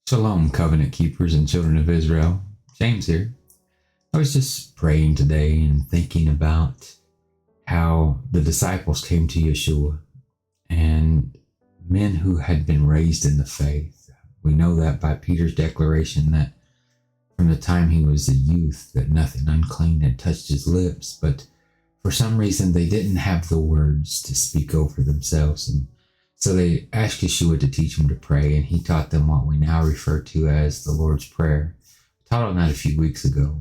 Shalom, covenant keepers and children of Israel. James here. I was just praying today and thinking about how the disciples came to Yeshua and men who had been raised in the faith. We know that by Peter's declaration that from the time he was a youth that nothing unclean had touched his lips, but for some reason they didn't have the words to speak over themselves, and so they asked Yeshua to teach them to pray, and he taught them what we now refer to as the Lord's Prayer. I taught on that a few weeks ago.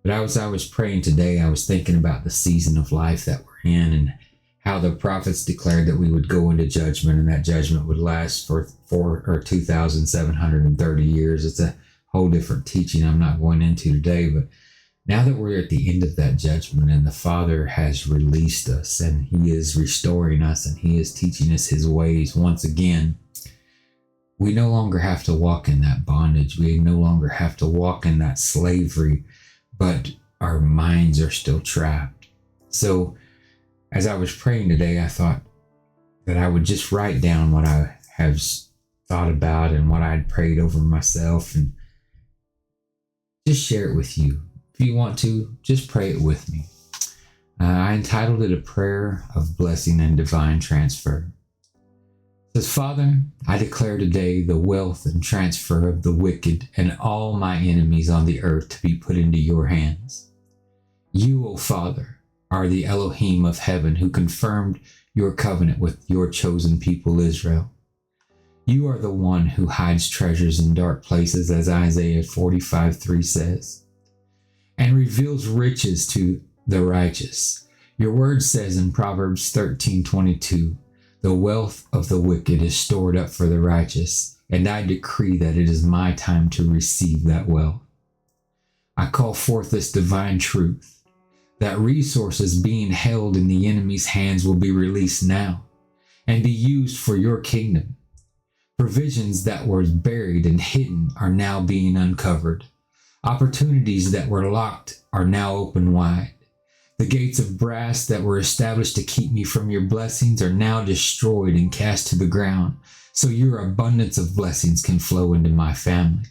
But as I was praying today, I was thinking about the season of life that we're in and how the prophets declared that we would go into judgment, and that judgment would last for 2,730 years. It's a whole different teaching I'm not going into today, but now that we're at the end of that judgment and the Father has released us and he is restoring us and he is teaching us his ways once again, we no longer have to walk in that bondage. We no longer have to walk in that slavery, but our minds are still trapped. So as I was praying today, I thought that I would just write down what I have thought about and what I'd prayed over myself and just share it with you. If you want to, just pray it with me. I entitled it A Prayer of Blessing and Divine Transfer. It says, Father, I declare today the wealth and transfer of the wicked and all my enemies on the earth to be put into your hands. You, O Father, are the Elohim of heaven who confirmed your covenant with your chosen people Israel. You are the one who hides treasures in dark places, as Isaiah 45:3 says, and reveals riches to the righteous. Your word says in Proverbs 13:22, the wealth of the wicked is stored up for the righteous, and I decree that it is my time to receive that wealth. I call forth this divine truth, that resources being held in the enemy's hands will be released now and be used for your kingdom. Provisions that were buried and hidden are now being uncovered. Opportunities that were locked are now open wide. The gates of brass that were established to keep me from your blessings are now destroyed and cast to the ground, so your abundance of blessings can flow into my family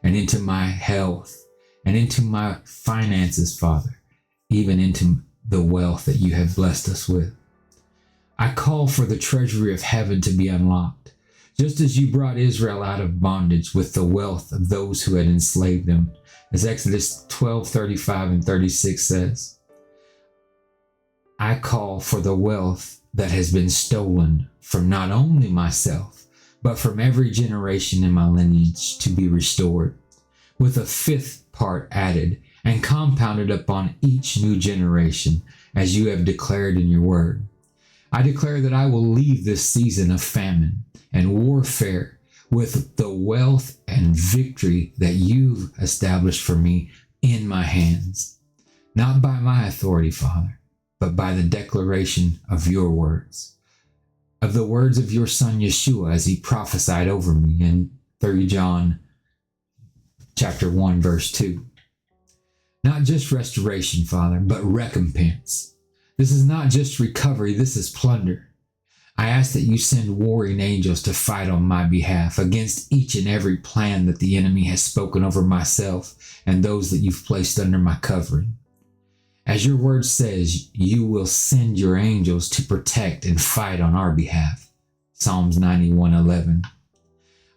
and into my health and into my finances, Father, even into the wealth that you have blessed us with. I call for the treasury of heaven to be unlocked, just as you brought Israel out of bondage with the wealth of those who had enslaved them. As Exodus 12:35 and 36 says, I call for the wealth that has been stolen from not only myself, but from every generation in my lineage to be restored, with a fifth part added and compounded upon each new generation, as you have declared in your word. I declare that I will leave this season of famine and warfare with the wealth and victory that you've established for me in my hands, not by my authority, Father, but by the declaration of your words, of the words of your son Yeshua as he prophesied over me in 3 John chapter 1, verse 2. Not just restoration, Father, but recompense. This is not just recovery, this is plunder. I ask that you send warring angels to fight on my behalf against each and every plan that the enemy has spoken over myself and those that you've placed under my covering. As your word says, you will send your angels to protect and fight on our behalf. Psalms 91:11.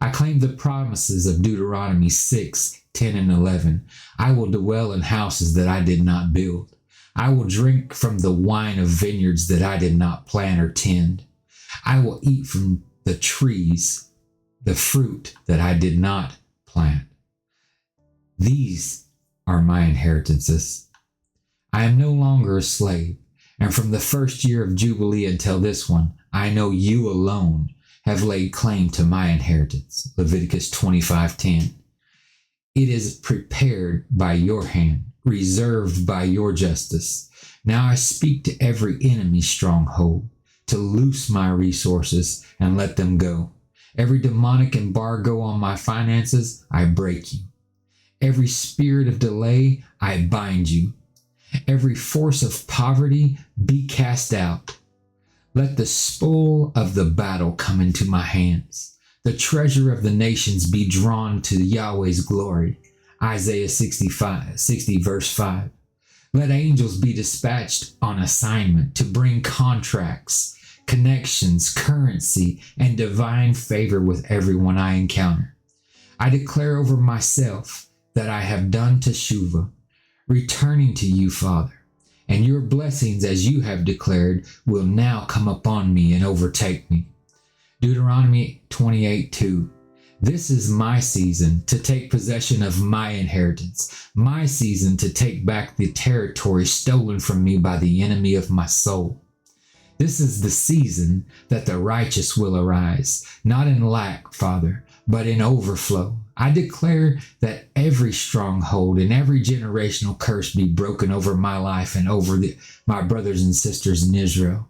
I claim the promises of Deuteronomy 6:10 and 11. I will dwell in houses that I did not build. I will drink from the wine of vineyards that I did not plant or tend. I will eat from the trees, the fruit that I did not plant. These are my inheritances. I am no longer a slave, and from the first year of Jubilee until this one, I know you alone have laid claim to my inheritance. Leviticus 25:10. It is prepared by your hand, reserved by your justice. Now I speak to every enemy stronghold, to loose my resources and let them go. Every demonic embargo on my finances, I break you. Every spirit of delay, I bind you. Every force of poverty, be cast out. Let the spoil of the battle come into my hands. The treasure of the nations be drawn to Yahweh's glory. Isaiah 60 verse 5. Let angels be dispatched on assignment to bring contracts, connections, currency, and divine favor with everyone I encounter. I declare over myself that I have done teshuvah, returning to you, Father, and your blessings, as you have declared, will now come upon me and overtake me. Deuteronomy 28:2. This is my season to take possession of my inheritance, my season to take back the territory stolen from me by the enemy of my soul. This is the season that the righteous will arise, not in lack, Father, but in overflow. I declare that every stronghold and every generational curse be broken over my life and over my brothers and sisters in Israel.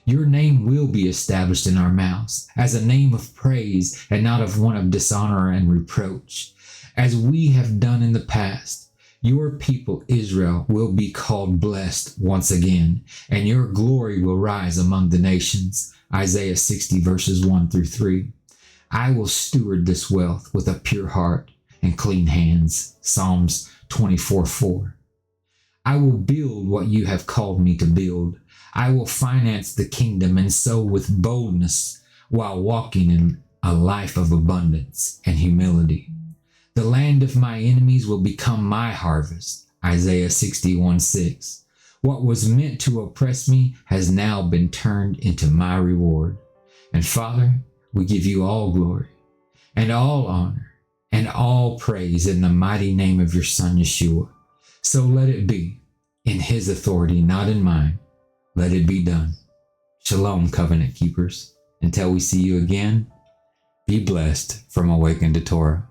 Your name will be established in our mouths as a name of praise and not of one of dishonor and reproach. As we have done in the past, your people Israel will be called blessed once again, and your glory will rise among the nations. Isaiah 60 verses 1 through 3. I will steward this wealth with a pure heart and clean hands. Psalms 24:4. I will build what you have called me to build. I will finance the kingdom and sow with boldness while walking in a life of abundance and humility. The land of my enemies will become my harvest. Isaiah 61:6. What was meant to oppress me has now been turned into my reward. And Father, we give you all glory and all honor and all praise in the mighty name of your Son, Yeshua. So let it be, in his authority, not in mine. Let it be done. Shalom, covenant keepers. Until we see you again, be blessed from Awaken to Torah.